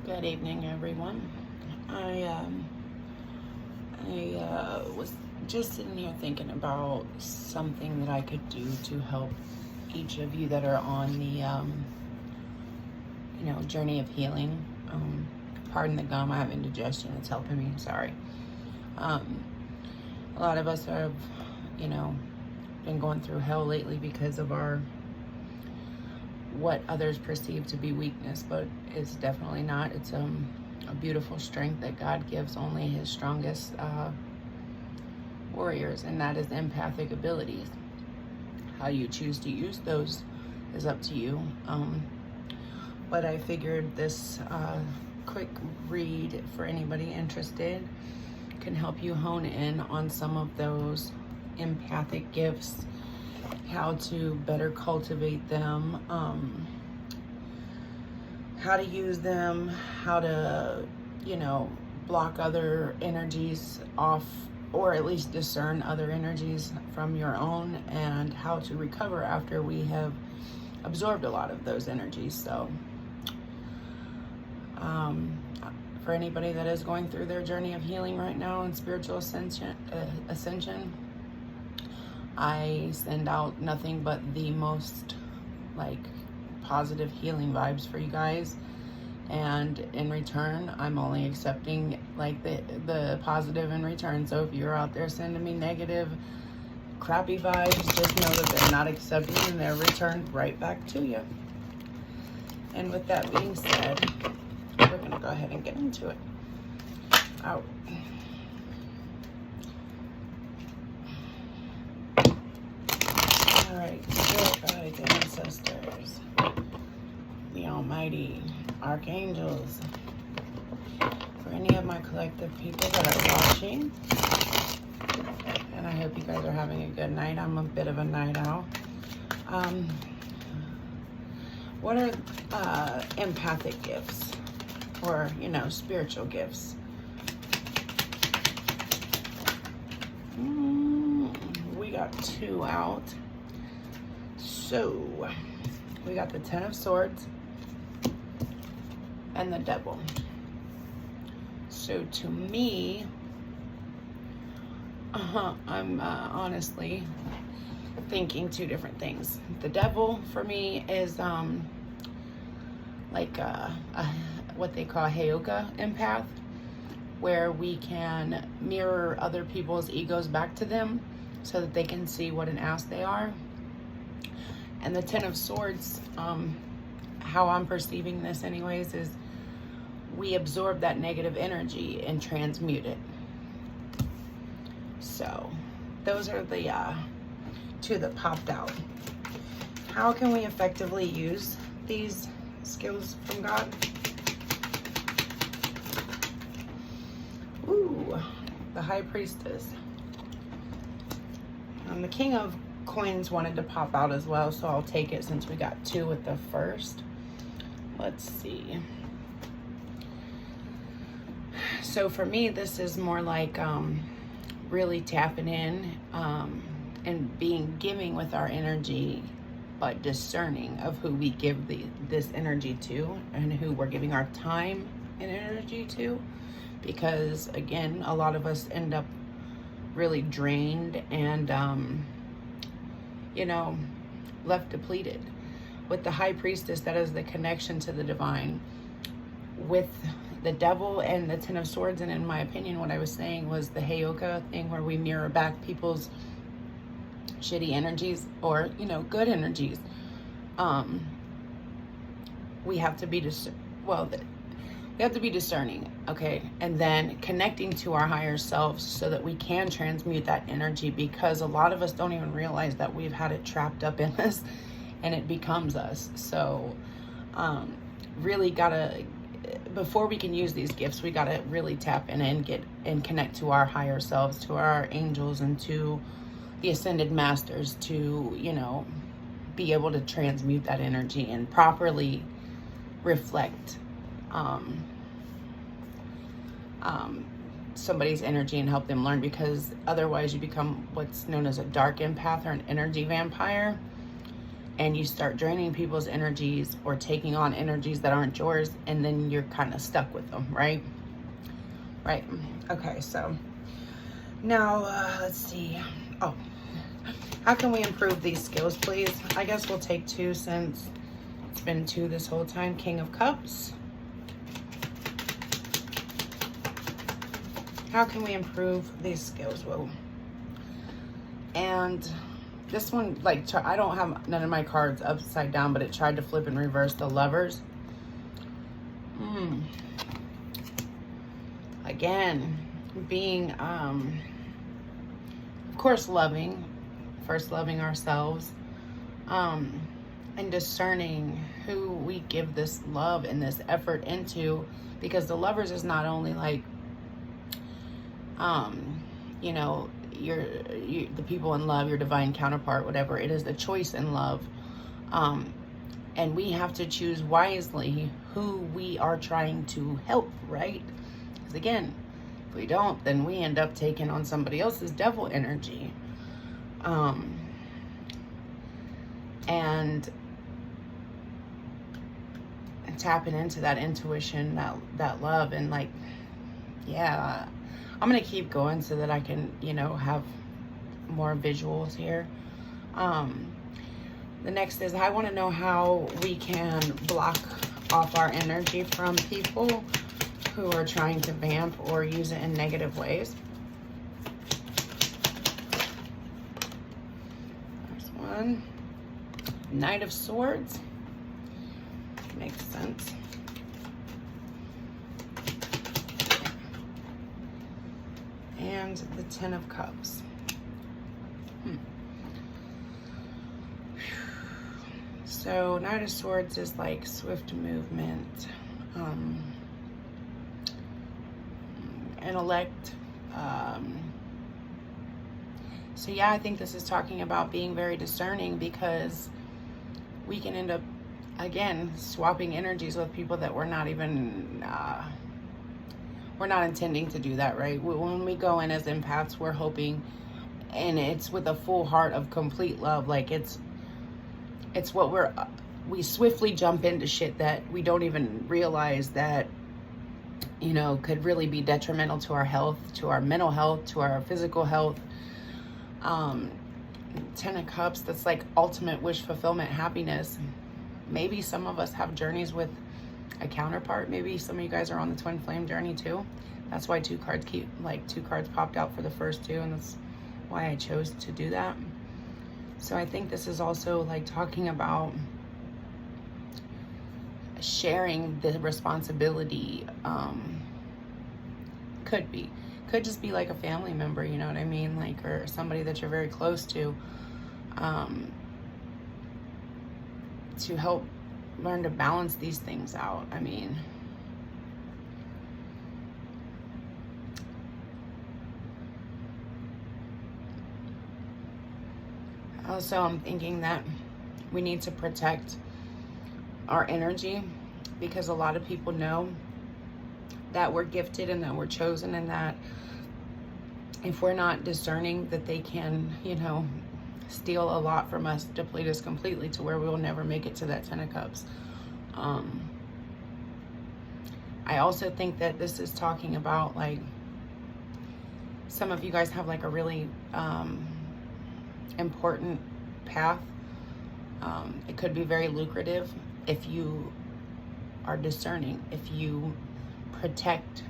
Good evening, everyone. I was just sitting here thinking about something that I could do to help each of you that are on the journey of healing. Pardon the gum, I have indigestion. It's helping me. Sorry. A lot of us have, been going through hell lately because of our what others perceive to be weakness, but it's definitely not. It's a beautiful strength that God gives only his strongest warriors, and that is empathic abilities. How you choose to use those is up to you. But I figured this quick read for anybody interested can help you hone in on some of those empathic gifts, how to better cultivate them, how to use them, how to, block other energies off, or at least discern other energies from your own, and how to recover after we have absorbed a lot of those energies. So, for anybody that is going through their journey of healing right now and spiritual ascension, I send out nothing but the most positive healing vibes for you guys, and in return I'm only accepting the positive in return. So if you're out there sending me negative crappy vibes, just know that they're not accepted and they're returned right back to you. And with that being said, we're gonna go ahead and get into it. Out. Alright, spirit guides and ancestors, the almighty archangels, for any of my collective people that are watching, and I hope you guys are having a good night. I'm a bit of a night owl. What are empathic gifts, or spiritual gifts? We got two out. So, we got the Ten of Swords and the Devil. So, to me, I'm honestly thinking two different things. The Devil, for me, is what they call Heyoka empath, where we can mirror other people's egos back to them so that they can see what an ass they are. And the Ten of Swords, how I'm perceiving this anyways, is we absorb that negative energy and transmute it. So those are the two that popped out. How can we effectively use these skills from God? Ooh, the High Priestess. The King of Coins wanted to pop out as well, so I'll take it since we got two with the first. Let's see. So for me, this is more like really tapping in and giving with our energy, but discerning of who we give this energy to and who we're giving our time and energy to. Because again, a lot of us end up really drained and left depleted. With the High Priestess, that is the connection to the divine. With the Devil and the Ten of Swords, and in my opinion, what I was saying was the Heyoka thing, where we mirror back people's shitty energies or good energies. We have to be discerning, okay, and then connecting to our higher selves so that we can transmute that energy, because a lot of us don't even realize that we've had it trapped up in us and it becomes us. So really gotta, before we can use these gifts, we gotta really tap in and connect to our higher selves, to our angels, and to the ascended masters, to be able to transmute that energy and properly reflect somebody's energy and help them learn, because otherwise you become what's known as a dark empath or an energy vampire. and you start draining people's energies or taking on energies that aren't yours, and then you're kind of stuck with them, right? Right. Okay, so now let's see. Oh, how can we improve these skills, please? I guess we'll take 2 since it's been 2 this whole time. King of Cups. How can we improve these skills? Whoa. And this one, like, I don't have none of my cards upside down, but it tried to flip and reverse. The Lovers. Again, being, of course, loving. First loving ourselves. And discerning who we give this love and this effort into. Because the Lovers is not only like, you know, the people in love, your divine counterpart, whatever. It is the choice in love. And we have to choose wisely who we are trying to help, right? Because again, if we don't, then we end up taking on somebody else's devil energy. And tapping into that intuition, that love, and like, yeah, I'm going to keep going so that I can, you know, have more visuals here. The next is, I want to know how we can block off our energy from people who are trying to vamp or use it in negative ways. There's one. Knight of Swords. Makes sense. And the Ten of Cups. So Knight of Swords is like swift movement, intellect. So yeah, I think this is talking about being very discerning, because we can end up, again, swapping energies with people that we're not even, we're not intending to do that, right? When we go in as empaths, we're hoping, and it's with a full heart of complete love. Like it's what we swiftly jump into shit that we don't even realize that, you know, could really be detrimental to our health, to our mental health, to our physical health. 10 of Cups, that's like ultimate wish fulfillment, happiness. Maybe some of us have journeys with a counterpart. Maybe some of you guys are on the twin flame journey too. That's why 2 cards popped out for the first 2, and that's why I chose to do that. So I think this is also like talking about sharing the responsibility. Could just be like a family member, you know what I mean? Like, or somebody that you're very close to help learn to balance these things out. I mean, also I'm thinking that we need to protect our energy, because a lot of people know that we're gifted and that we're chosen, and that if we're not discerning, that they can, you know, steal a lot from us, deplete us completely to where we will never make it to that 10 of Cups. I also think that this is talking about, like, some of you guys have like a really important path. It could be very lucrative if you are discerning, if you protect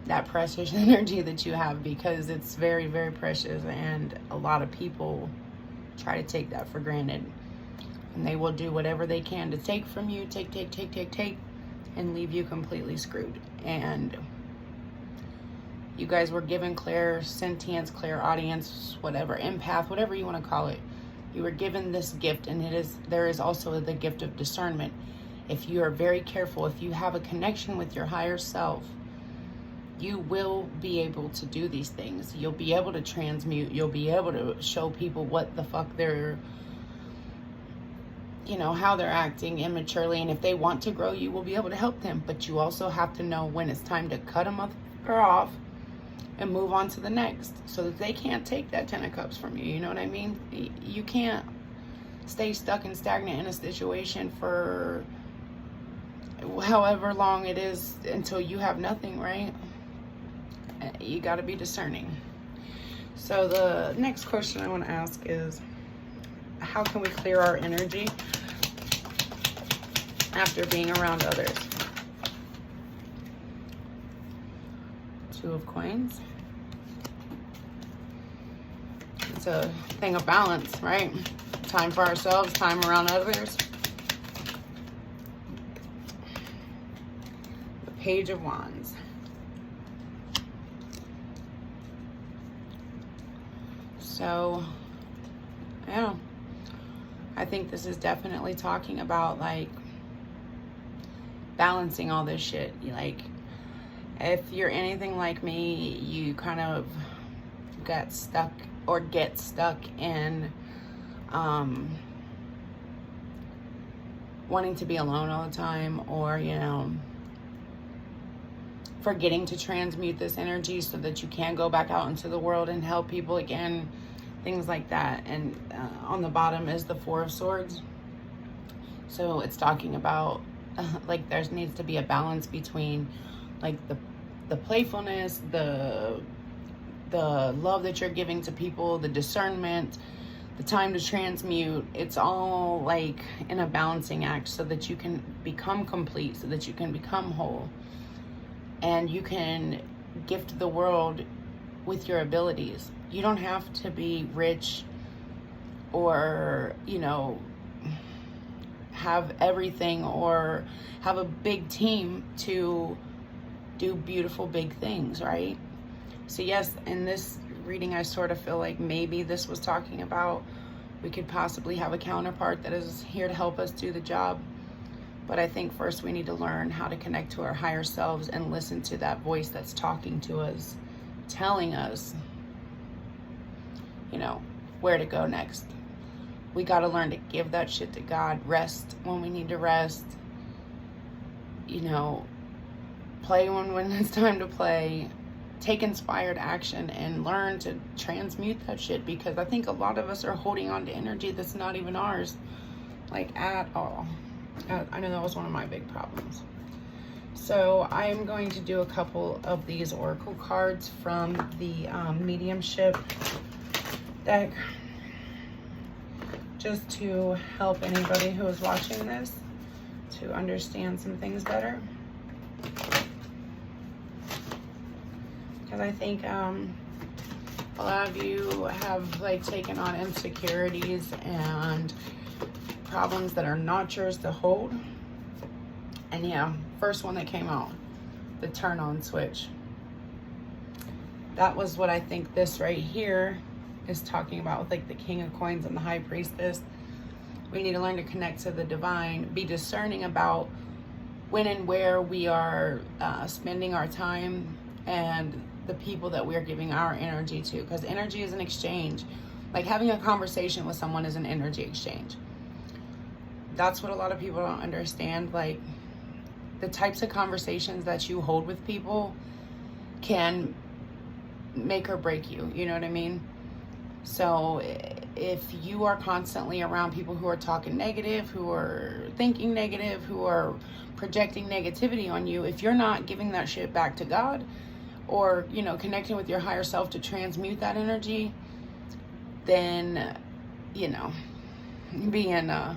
that precious energy that you have, because it's very, very precious, and a lot of people try to take that for granted, and they will do whatever they can to take from you, take, and leave you completely screwed. And you guys were given clairsentience, clairaudience, whatever, empath, whatever you want to call it. You were given this gift, and there is also the gift of discernment. If you are very careful, if you have a connection with your higher self, you will be able to do these things. You'll be able to transmute. You'll be able to show people what the fuck they're, you know, how they're acting immaturely. And if they want to grow, you will be able to help them. But you also have to know when it's time to cut them off and move on to the next, so that they can't take that 10 of Cups from you. You know what I mean? You can't stay stuck and stagnant in a situation for however long it is until you have nothing, right? You got to be discerning. So the next question I want to ask is, how can we clear our energy after being around others? Two of Coins. It's a thing of balance, right? Time for ourselves, time around others. The Page of Wands. So, yeah. I think this is definitely talking about, like, balancing all this shit. Like, if you're anything like me, you kind of get stuck in wanting to be alone all the time, or, you know, forgetting to transmute this energy so that you can go back out into the world and help people again, things like that. And on the bottom is the Four of Swords. So it's talking about like there needs to be a balance between, like, the playfulness, the love that you're giving to people, the discernment, the time to transmute. It's all like in a balancing act so that you can become complete, so that you can become whole, and you can gift the world with your abilities. You don't have to be rich or, you know, have everything or have a big team to do beautiful big things, right? So yes, in this reading, I sort of feel like maybe this was talking about we could possibly have a counterpart that is here to help us do the job. But I think first we need to learn how to connect to our higher selves and listen to that voice that's talking to us, telling us, you know, where to go next. We got to learn to give that shit to God, rest when we need to rest, you know, play when it's time to play, take inspired action, and learn to transmute that shit, because I think a lot of us are holding on to energy that's not even ours, like, at all. I know that was one of my big problems. So I'm going to do a couple of these oracle cards from the mediumship deck, just to help anybody who is watching this to understand some things better. Because I think a lot of you have, like, taken on insecurities and problems that are not yours to hold. And yeah, first one that came out, the turn on switch. That was what I think this right here is talking about with, like, the King of Coins and the High Priestess. We need to learn to connect to the divine, be discerning about when and where we are spending our time and the people that we're giving our energy to, because energy is an exchange. Like, having a conversation with someone is an energy exchange. That's what a lot of people don't understand. Like, the types of conversations that you hold with people can make or break you, you know what I mean? So if you are constantly around people who are talking negative, who are thinking negative, who are projecting negativity on you, if you're not giving that shit back to God, or, you know, connecting with your higher self to transmute that energy, then, you know, you be in a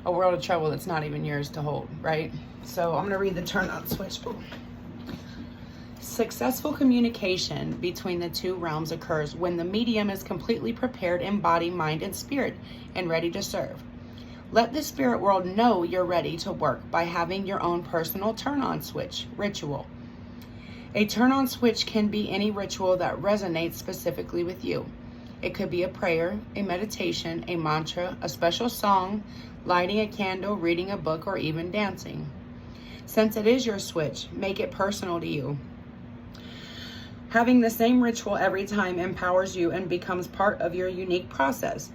world of trouble that's not even yours to hold, right? So I'm going to read the turn on switch. Ooh. Successful communication between the two realms occurs when the medium is completely prepared in body, mind, and spirit, and ready to serve. Let the spirit world know you're ready to work by having your own personal turn-on switch ritual. A turn-on switch can be any ritual that resonates specifically with you. It could be a prayer, a meditation, a mantra, a special song, lighting a candle, reading a book, or even dancing. Since it is your switch, make it personal to you. Having the same ritual every time empowers you and becomes part of your unique process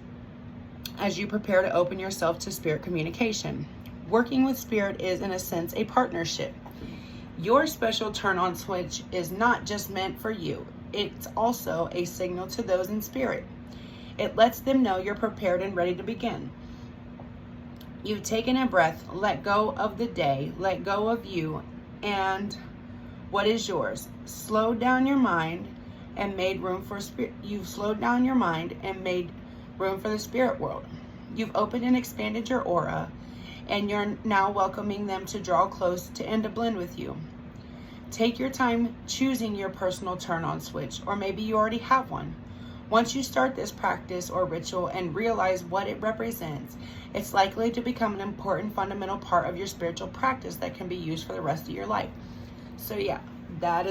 as you prepare to open yourself to spirit communication. Working with spirit is, in a sense, a partnership. Your special turn-on switch is not just meant for you. It's also a signal to those in spirit. It lets them know you're prepared and ready to begin. You've taken a breath, let go of the day, let go of you and what is yours. Slowed down your mind and made room for spirit. You've slowed down your mind and made room for the spirit world. You've opened and expanded your aura, and you're now welcoming them to draw close to and to blend with you. Take your time choosing your personal turn-on switch, or maybe you already have one. Once you start this practice or ritual and realize what it represents, it's likely to become an important fundamental part of your spiritual practice that can be used for the rest of your life. So yeah, that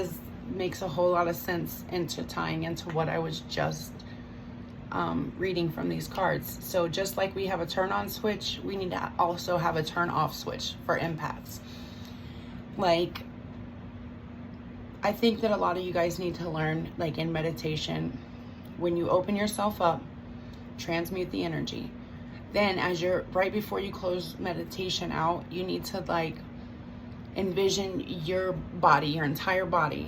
makes a whole lot of sense into tying into what I was just reading from these cards. So just like we have a turn-on switch, we need to also have a turn-off switch for empaths. Like, I think that a lot of you guys need to learn, like in meditation, when you open yourself up, transmute the energy. Then right before you close meditation out, you need to like envision your body, your entire body,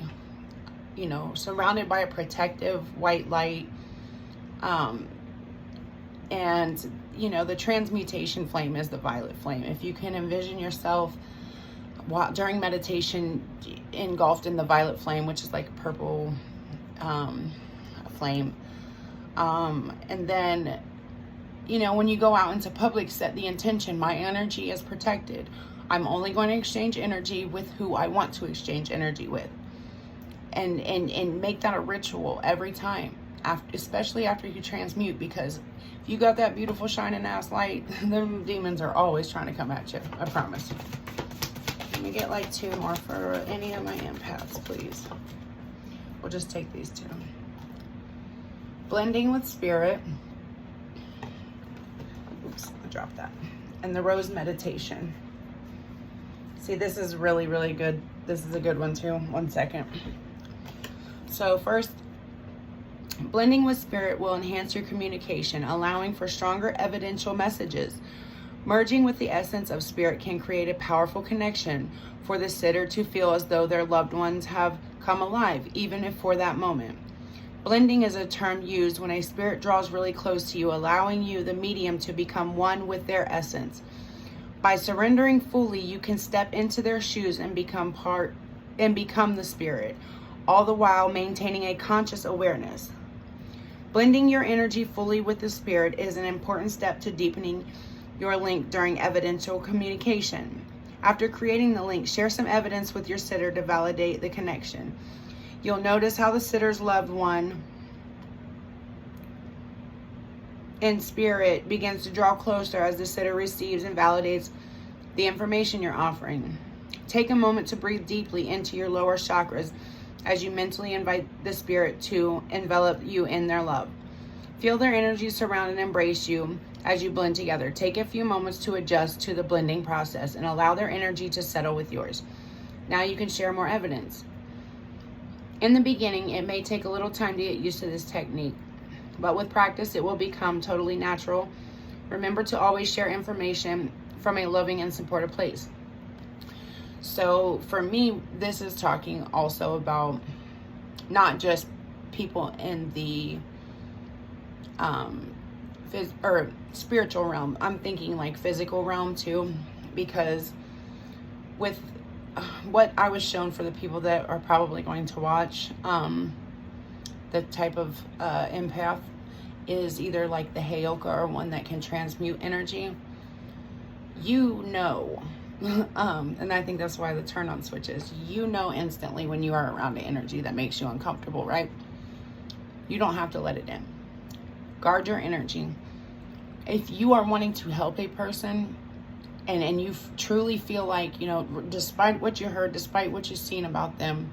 surrounded by a protective white light. And the transmutation flame is the violet flame. If you can envision yourself during meditation engulfed in the violet flame, which is like a purple flame, and then when you go out into public, set the intention: my energy is protected. I'm only going to exchange energy with who I want to exchange energy with, and make that a ritual every time, especially after you transmute, because if you got that beautiful shining ass light, them demons are always trying to come at you, I promise. Let me get like 2 more for any of my empaths, please. We'll just take these 2. Blending with spirit. Oops, I dropped that. And the rose meditation. See, this is really, really good. This is a good one too. 1 second. So first, blending with spirit will enhance your communication, allowing for stronger evidential messages. Merging with the essence of spirit can create a powerful connection for the sitter to feel as though their loved ones have come alive, even if for that moment. Blending is a term used when a spirit draws really close to you, allowing you, the medium, to become one with their essence. By surrendering fully, you can step into their shoes and become the spirit, all the while maintaining a conscious awareness. Blending your energy fully with the spirit is an important step to deepening your link during evidential communication. After creating the link, share some evidence with your sitter to validate the connection. You'll notice how the sitter's loved one in spirit begins to draw closer as the sitter receives and validates the information you're offering. Take a moment to breathe deeply into your lower chakras as you mentally invite the spirit to envelop you in their love. Feel their energy surround and embrace you as you blend together. Take a few moments to adjust to the blending process and allow their energy to settle with yours. Now you can share more evidence. In the beginning, it may take a little time to get used to this technique, but with practice, it will become totally natural. Remember to always share information from a loving and supportive place. So for me, this is talking also about not just people in the spiritual realm. I'm thinking like physical realm too, because with what I was shown for the people that are probably going to watch, the type of empath is either like the Heyoka or one that can transmute energy. And I think that's why the turn on switch is, instantly when you are around the energy that makes you uncomfortable, right? You don't have to let it in. Guard your energy. If you are wanting to help a person and you truly feel like, despite what you heard, despite what you've seen about them,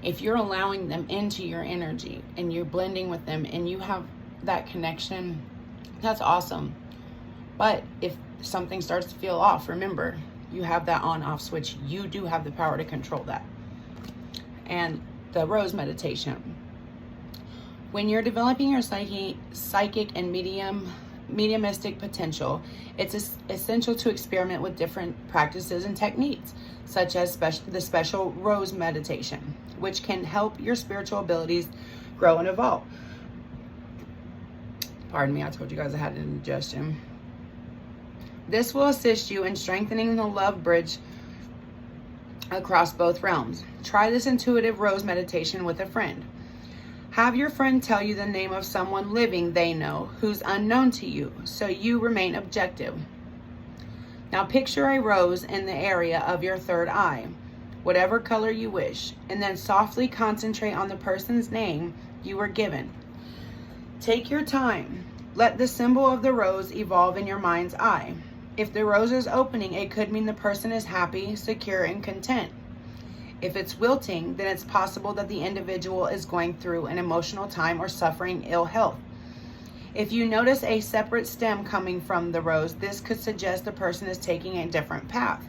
if you're allowing them into your energy and you're blending with them and you have that connection, that's awesome. But if something starts to feel off, remember, you have that on-off switch. You do have the power to control that. And the rose meditation. When you're developing your psychic and mediumistic potential, it's essential to experiment with different practices and techniques, such as the special rose meditation, which can help your spiritual abilities grow and evolve. Pardon me, I told you guys I had an indigestion. This will assist you in strengthening the love bridge across both realms. Try this intuitive rose meditation with a friend. Have your friend tell you the name of someone living they know who's unknown to you, so you remain objective. Now picture a rose in the area of your third eye, whatever color you wish, and then softly concentrate on the person's name you were given. Take your time. Let the symbol of the rose evolve in your mind's eye. If the rose is opening, it could mean the person is happy, secure, and content. If it's wilting, then it's possible that the individual is going through an emotional time or suffering ill health. If you notice a separate stem coming from the rose, this could suggest the person is taking a different path.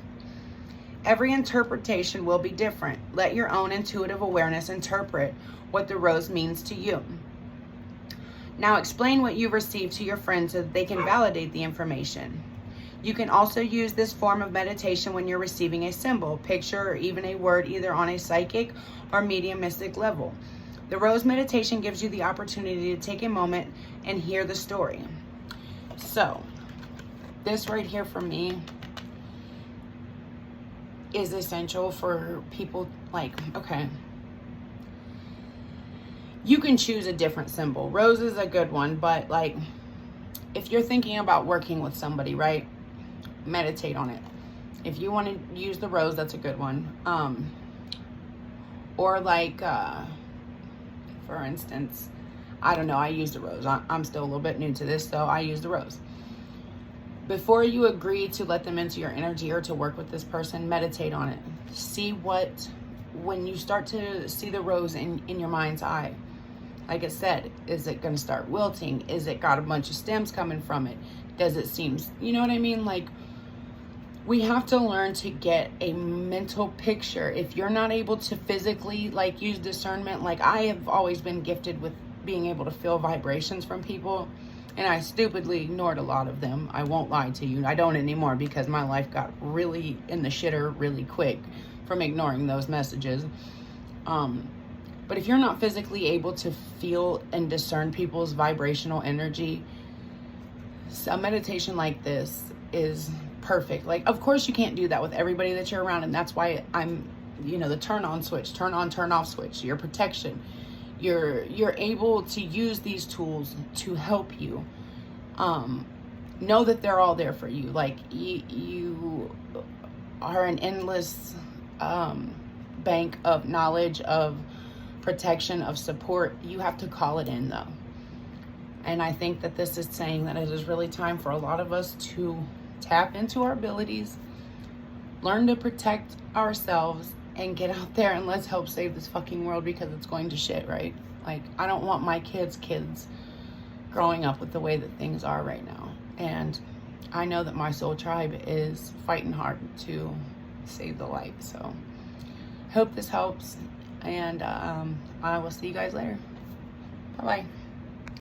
Every interpretation will be different. Let your own intuitive awareness interpret what the rose means to you. Now explain what you received to your friends so that they can validate the information. You can also use this form of meditation when you're receiving a symbol, picture, or even a word either on a psychic or mediumistic level. The rose meditation gives you the opportunity to take a moment and hear the story. So, this right here for me is essential for people like, okay, you can choose a different symbol. Rose is a good one, but like, if you're thinking about working with somebody, right? Meditate on it. If you want to use the rose, that's a good one. Or like, for instance, I don't know, I use the rose. I'm still a little bit new to this, so I use the rose. Before you agree to let them into your energy or to work with this person, meditate on it. See what, when you start to see the rose in your mind's eye, like I said, is it going to start wilting? Is it got a bunch of stems coming from it? Does it seem, you know what I mean? Like, we have to learn to get a mental picture. If you're not able to physically like use discernment, like I have always been gifted with being able to feel vibrations from people, and I stupidly ignored a lot of them. I won't lie to you. I don't anymore because my life got really in the shitter really quick from ignoring those messages. But if you're not physically able to feel and discern people's vibrational energy, a meditation like this is perfect. Like, of course you can't do that with everybody that you're around, and that's why I'm, you know, the turn on switch, turn on, turn off switch, your protection. You're able to use these tools to help you know that they're all there for you. Like, you are an endless bank of knowledge, of protection, of support. You have to call it in though. And I think that this is saying that it is really time for a lot of us to tap into our abilities, learn to protect ourselves, and get out there and let's help save this fucking world, because it's going to shit, right? Like, I don't want my kids growing up with the way that things are right now. And I know that my soul tribe is fighting hard to save the light. So hope this helps, and I will see you guys later. Bye-bye.